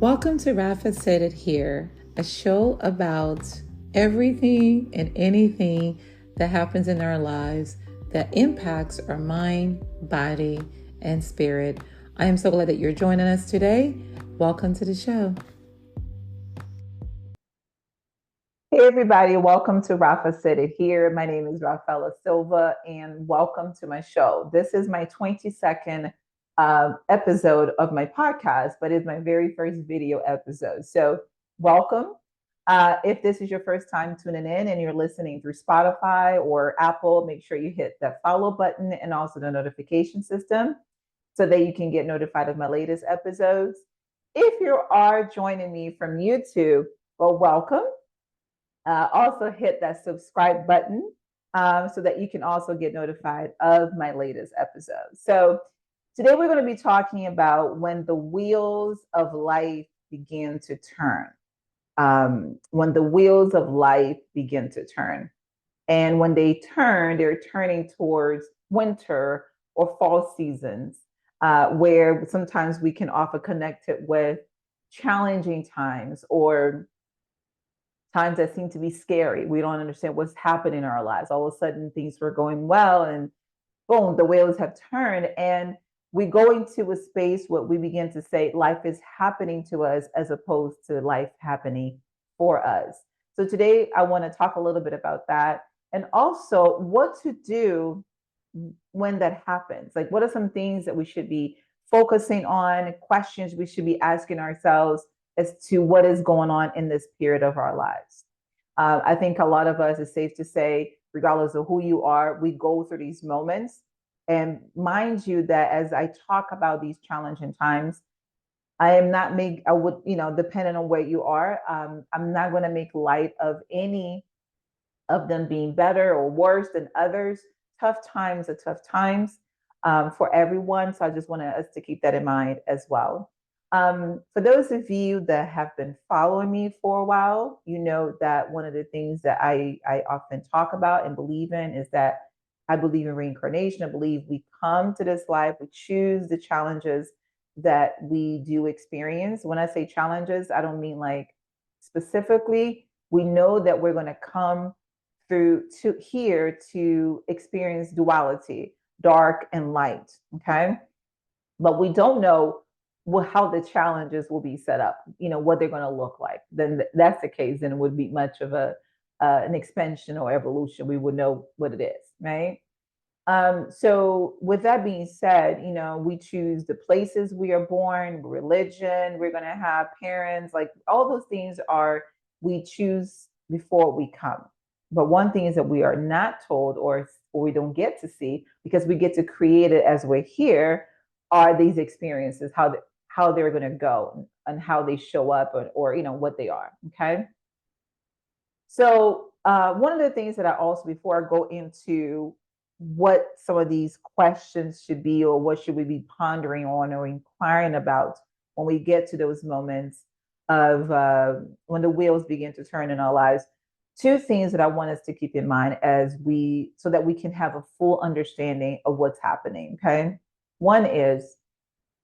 Welcome to Rafa Said It Here, a show about everything and anything that happens in our lives that impacts our mind, body, and spirit. I am so glad that you're joining us today. Welcome to the show. Hey everybody, welcome to Rafa Said It Here. My name is Imraphaellasilva and welcome to my show. This is my 22nd episode of my podcast, but it's my very first video episode. So welcome. If this is your first time tuning in and you're listening through Spotify or Apple, make sure you hit that follow button and also the notification system so that you can get notified of my latest episodes. If you are joining me from YouTube, well, welcome. Also hit that subscribe button so that you can also get notified of my latest episode. So today we're going to be talking about when the wheels of life begin to turn. When the wheels of life begin to turn. And when they turn, they're turning towards winter or fall seasons, where sometimes we can often connect it with challenging times or times that seem to be scary. We don't understand what's happening in our lives. All of a sudden, things were going well, and boom, the wheels have turned. And we go into a space where we begin to say life is happening to us as opposed to life happening for us. So today, I want to talk a little bit about that and also what to do when that happens. Like, what are some things that we should be focusing on, questions we should be asking ourselves as to what is going on in this period of our lives. I think a lot of us, it's safe to say, regardless of who you are, we go through these moments. And mind you that as I talk about these challenging times, I would, depending on where you are, I'm not going to make light of any of them being better or worse than others. Tough times are tough times for everyone. So I just want us to keep that in mind as well. For those of you that have been following me for a while, you know that one of the things that I often talk about and believe in is that I believe in reincarnation. I believe we come to this life, we choose the challenges that we do experience. When I say challenges, I don't mean like specifically. We know that we're going to come through to here to experience duality, dark and light, okay? But we don't know how the challenges will be set up, what they're going to look like. Then that's the case, then it would be much of an expansion or evolution. We would know what it is, right? So with that being said, we choose the places we are born, religion, we're going to have parents, like all those things we choose before we come. But one thing is that we are not told or we don't get to see, because we get to create it as we're here, are these experiences, how they're going to go and how they show up or what they are. Okay. So one of the things that I also, before I go into what some of these questions should be or what should we be pondering on or inquiring about when we get to those moments of when the wheels begin to turn in our lives, two things that I want us to keep in mind so that we can have a full understanding of what's happening. Okay. One is,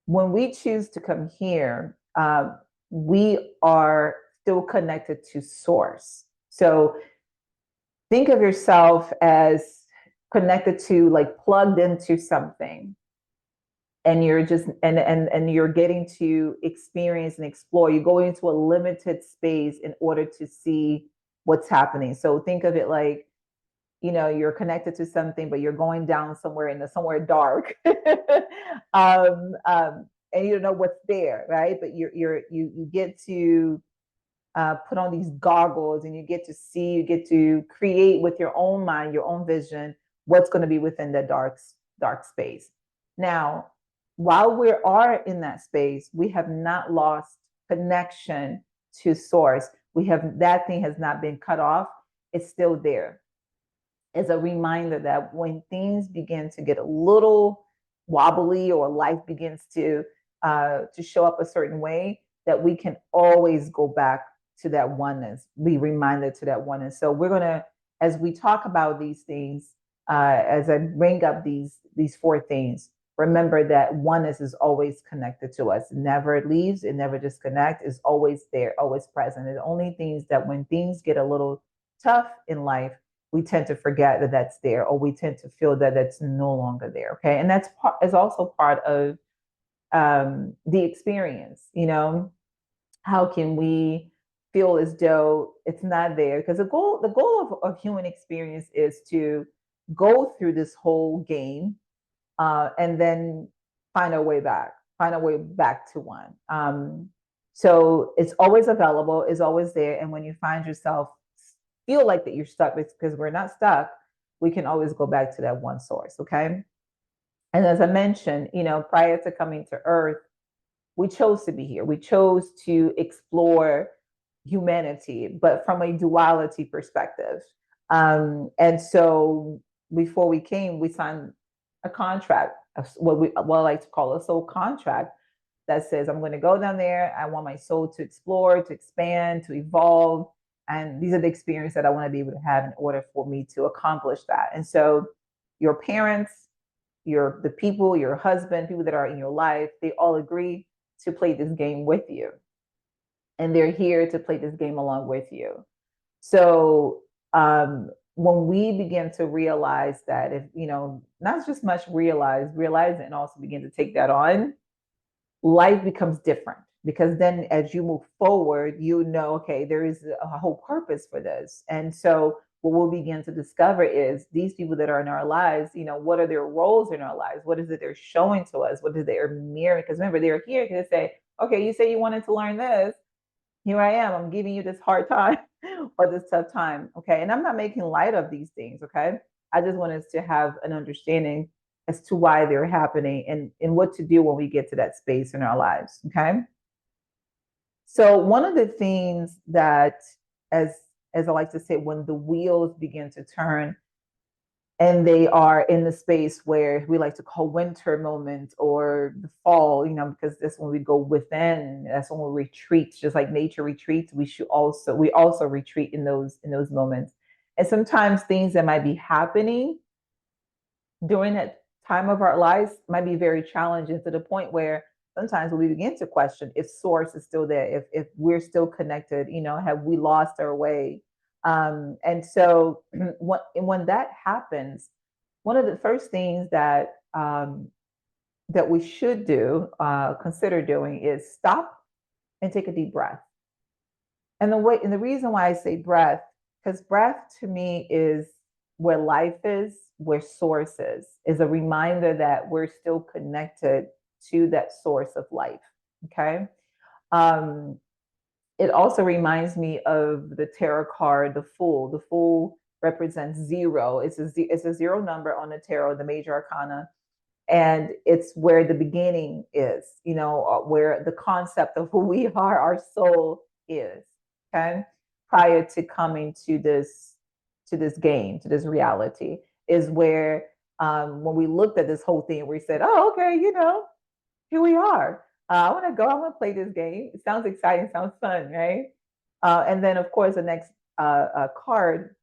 when we choose to come here, we are still connected to source. So think of yourself as connected to, like, plugged into something, and you're just and you're getting to experience and explore. You go into a limited space in order to see what's happening. So think of it like, you're connected to something, but you're going down somewhere dark, and you don't know what's there, right? But you get to put on these goggles, and you get to create with your own mind, your own vision, what's going to be within that dark space. Now, while we are in that space, we have not lost connection to source. That thing has not been cut off. It's still there. As a reminder that when things begin to get a little wobbly or life begins to show up a certain way, that we can always go back to that oneness, be reminded to that oneness. So we're going to, as we talk about these things, as I bring up these four things, remember that oneness is always connected to us. It never leaves, it never disconnects, it's always there, always present. The only things that when things get a little tough in life, we tend to forget that that's there, or we tend to feel that that's no longer there. Okay. And that's is also part of the experience. How can we feel as though it's not there? Because the goal of human experience is to go through this whole game, and then find a way back to one. So it's always available, it's always there. And when you find yourself feel like that you're stuck, because we're not stuck, we can always go back to that one source. Okay. And as I mentioned, prior to coming to Earth, we chose to be here. We chose to explore humanity, but from a duality perspective. And so before we came, we signed a contract, what I like to call a soul contract, that says, I'm going to go down there. I want my soul to explore, to expand, to evolve. And these are the experiences that I want to be able to have in order for me to accomplish that. And so your parents, the people, your husband, people that are in your life, they all agree to play this game with you. And they're here to play this game along with you. So when we begin to realize that, if, not just much realize it, and also begin to take that on, life becomes different. Because then as you move forward, okay, there is a whole purpose for this. And so what we'll begin to discover is these people that are in our lives, what are their roles in our lives? What is it they're showing to us? What is their mirror? Because remember, they're here to say, okay, you say you wanted to learn this. Here I am. I'm giving you this hard time or this tough time. Okay. And I'm not making light of these things. Okay. I just want us to have an understanding as to why they're happening, and what to do when we get to that space in our lives. Okay. So one of the things that, as I like to say, when the wheels begin to turn and they are in the space where we like to call winter moment, or the fall, because that's when we go within, that's when we retreat, just like nature retreats, we also retreat in those moments. And sometimes things that might be happening during that time of our lives might be very challenging, to the point where sometimes we begin to question if source is still there, if we're still connected, have we lost our way? And so when that happens, one of the first things that that we should consider doing, is stop and take a deep breath. And the reason why I say breath, because breath to me is where life is, where source is a reminder that we're still connected to that source of life. Okay. It also reminds me of the tarot card, the Fool. The Fool represents zero. It's a zero number on the tarot, the major arcana. And it's where the beginning is, where the concept of who we are, our soul is. Okay. Prior to coming to this game, to this reality, is where when we looked at this whole thing, we said, oh, okay, here we are. I want to play this game. It sounds exciting, sounds fun, right? And then, of course, the next card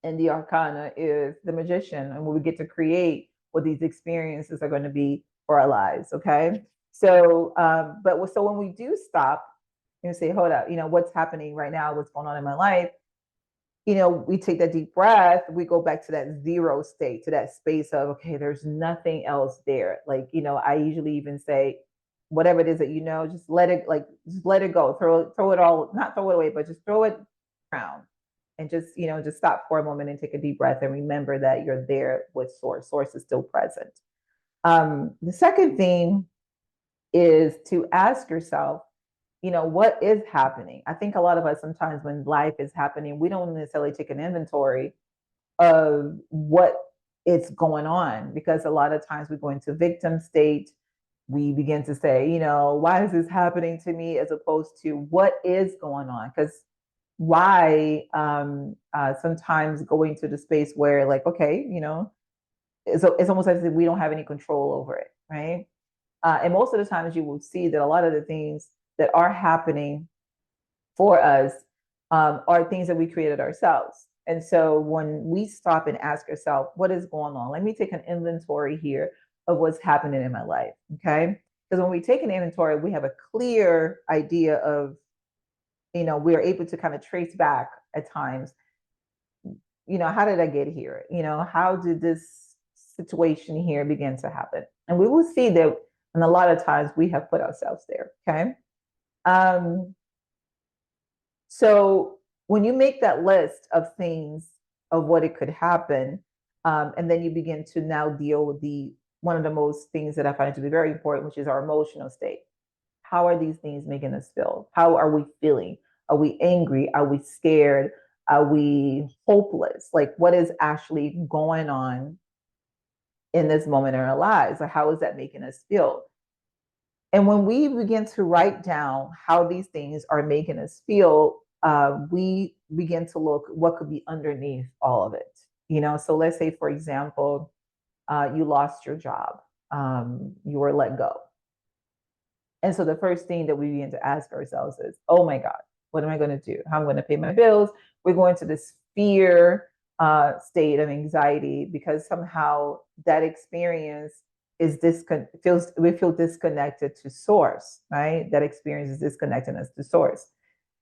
in the arcana is the Magician, and we get to create what these experiences are going to be for our lives. Okay. So, so when we do stop and say, hold up, what's happening right now? What's going on in my life? We take that deep breath, we go back to that zero state, to that space of, okay, there's nothing else there. Like, I usually even say, whatever it is that, just let it go, throw it all, not throw it away, but just throw it around, and just stop for a moment and take a deep breath and remember that you're there with source. Source is still present. The second thing is to ask yourself, what is happening? I think a lot of us, sometimes when life is happening, we don't necessarily take an inventory of what is going on, because a lot of times we go into victim state. We begin to say, why is this happening to me, as opposed to what is going on? Because why sometimes going to the space where, like, okay, it's almost as if we don't have any control over it, right? And most of the times you will see that a lot of the things that are happening for us are things that we created ourselves. And so when we stop and ask ourselves, what is going on? Let me take an inventory here of what's happening in my life. Okay. Because when we take an inventory, we have a clear idea of, we're able to kind of trace back at times, how did I get here? How did this situation here begin to happen? And we will see that, and a lot of times we have put ourselves there. Okay. Um, so when you make that list of things of what it could happen, and then you begin to now deal with the one of the most things that I find to be very important, which is our emotional state. How are these things making us feel? How are we feeling? Are we angry? Are we scared? Are we hopeless? Like, what is actually going on in this moment in our lives? Like, how is that making us feel? And when we begin to write down how these things are making us feel, we begin to look what could be underneath all of it. So let's say, for example, you lost your job, you were let go. And so the first thing that we begin to ask ourselves is, oh my God, what am I going to do? How am I going to pay my bills? We're going to this fear state of anxiety because somehow that experience is we feel disconnected to source, right? That experience is disconnecting us to source.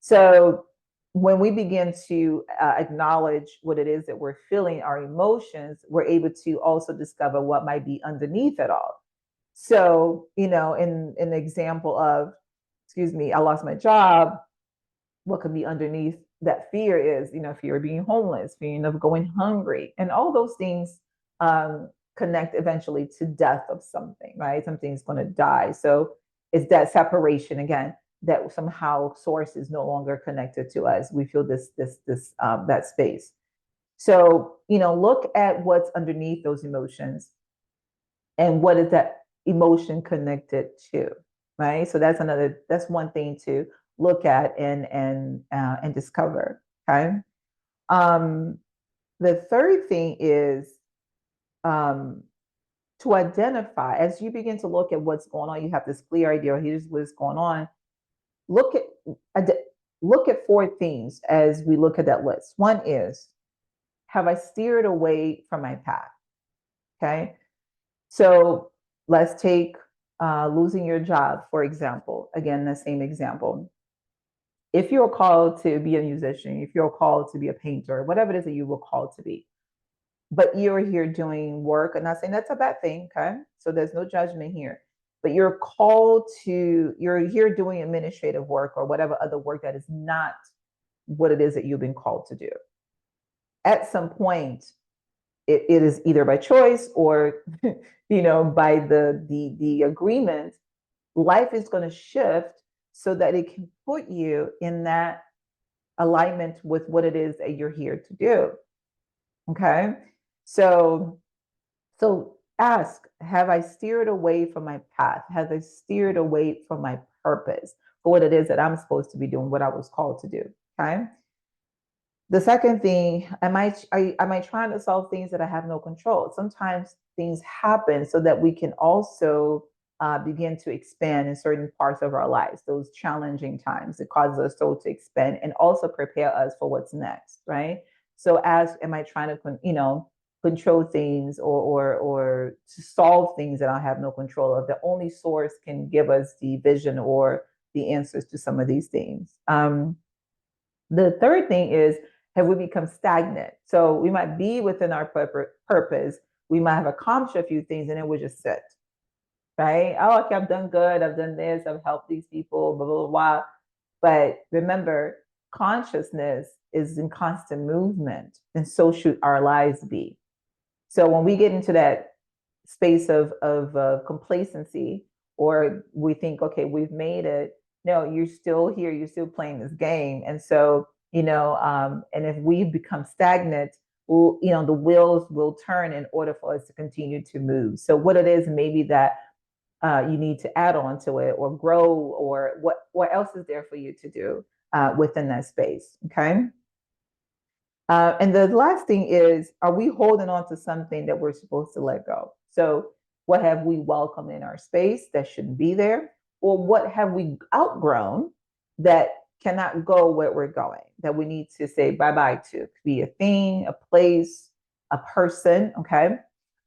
So when we begin to acknowledge what it is that we're feeling, our emotions, we're able to also discover what might be underneath it all. So, in the example of, excuse me, I lost my job, what could be underneath that fear is, fear of being homeless, fear of going hungry, and all those things connect eventually to death of something, right? Something's going to die. So it's that separation again, that somehow source is no longer connected to us. We feel that space. So, look at what's underneath those emotions and what is that emotion connected to, right? So that's one thing to look at and discover. Okay. Um, the third thing is um, to identify as you begin to look at what's going on. You have this clear idea. Here's what's going on. Look at look at four things as we look at that list. One is, have I steered away from my path? Okay. So let's take losing your job, for example. Again, the same example. If you're called to be a musician, if you're called to be a painter, whatever it is that you were called to be, but you're here doing work, I'm not saying that's a bad thing, okay? So there's no judgment here. But you're here doing administrative work or whatever other work that is not what it is that you've been called to do. At some point, it is either by choice or by the agreement, life is going to shift so that it can put you in that alignment with what it is that you're here to do. Okay. So ask, have I steered away from my path? Have I steered away from my purpose for what it is that I'm supposed to be doing, what I was called to do? Okay. The second thing, am I trying to solve things that I have no control? Sometimes things happen so that we can also begin to expand in certain parts of our lives. Those challenging times, it causes us to expand and also prepare us for what's next, right? So, am I trying to, control things or to solve things that I have no control of? The only source can give us the vision or the answers to some of these things. The third thing is, have we become stagnant? So we might be within our purpose. We might have accomplished a few things and then we just sit, right? Oh, okay, I've done good. I've done this. I've helped these people, blah, blah, blah. But remember, consciousness is in constant movement, and so should our lives be. So when we get into that space of complacency, or we think, okay, we've made it. No, you're still here. You're still playing this game, and so and if we become stagnant, the wheels will turn in order for us to continue to move. So what it is, maybe that you need to add on to it or grow, or what else is there for you to do within that space. Okay. And the last thing is, are we holding on to something that we're supposed to let go? So what have we welcomed in our space that shouldn't be there? Or what have we outgrown that cannot go where we're going, that we need to say bye-bye to? It could be a thing, a place, a person, okay?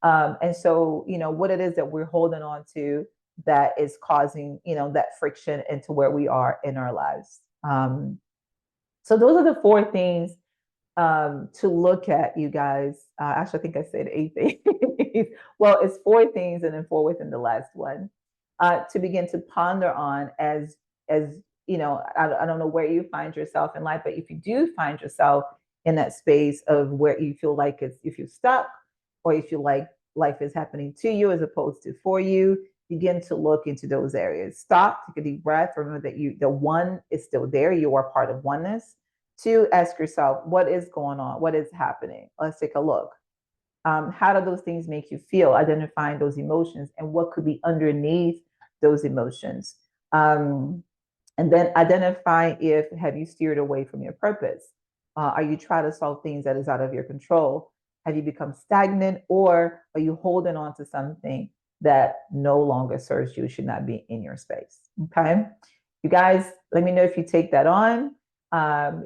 And so, what it is that we're holding on to that is causing, that friction into where we are in our lives. So those are the four things to look at, you guys. Actually, I think I said eight things. Well, it's four things and then four within the last one to begin to ponder on as I don't know where you find yourself in life, but if you do find yourself in that space of where you feel like if you're stuck or you feel like life is happening to you as opposed to for you, begin to look into those areas. Stop, take a deep breath. Remember that the one is still there. You are part of oneness. Two, ask yourself, what is going on? What is happening? Let's take a look. How do those things make you feel? Identifying those emotions and what could be underneath those emotions. And then identify if have you steered away from your purpose? Are you trying to solve things that is out of your control? Have you become stagnant, or are you holding on to something that no longer serves you, should not be in your space? Okay. You guys, let me know if you take that on.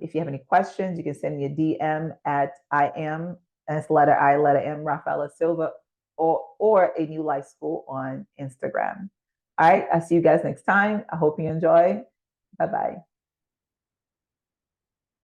If you have any questions, you can send me a DM at I am, that's letter I, letter M, Raphaellasilva, or a New Life School on Instagram. All right. I'll see you guys next time. I hope you enjoy. Bye bye.